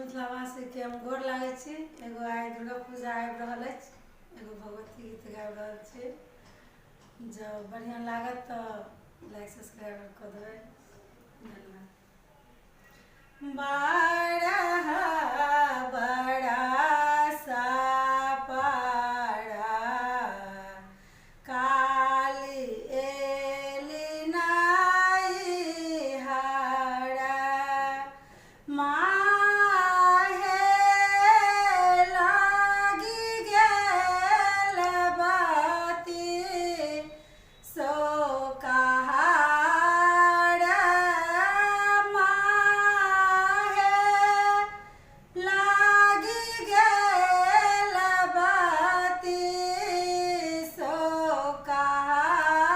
मिथिलावासी के हम गोर लागै छी। एगो आइ दुर्गा पूजा आबि रहल अछि, एगो भगवती गीत गाबि रहल छी। जब बढ़िया लागत तो लाइक सब्सक्राइब कर देबै। धन्यवाद। बड़ा सा पारा काली एली नाई हारा माहे लागी गेल बाती सो कहारा माहे लागी गेल बाती सो कहारा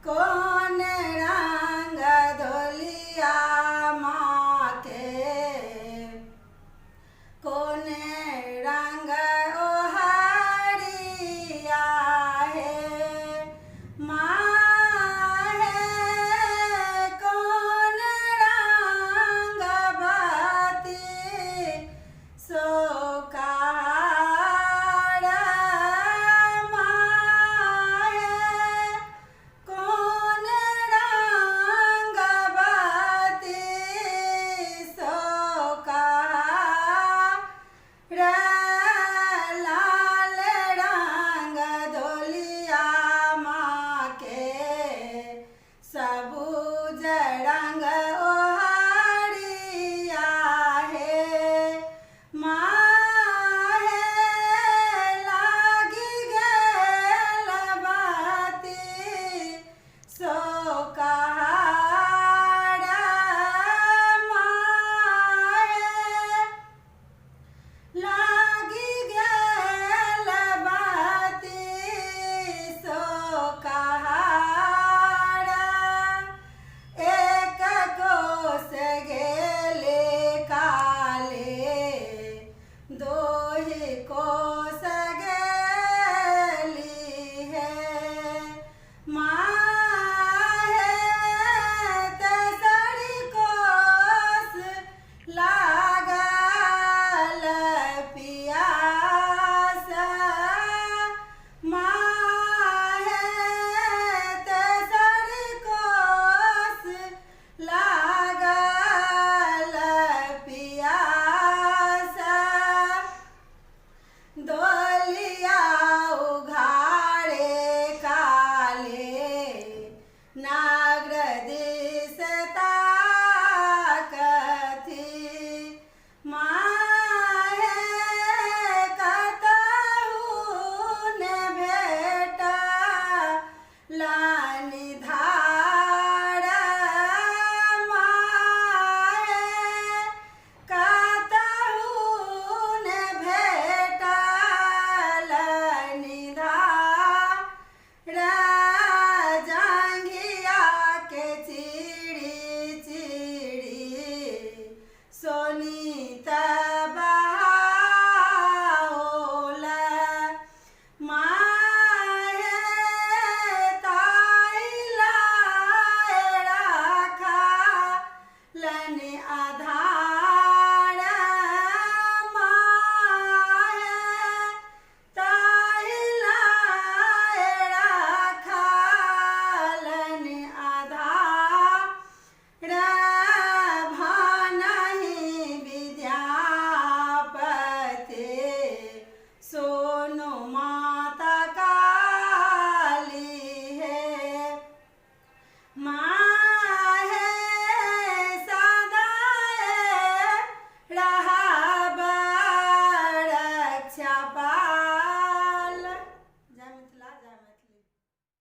कौन रंग धोलिया माँ के कौन रंग ओहरिया है माँ है कौन रंग बाती सो कहारा माँ है कौन रंग बाती सो कहारा लाल रंग धोलिया माँ के सबूज रंग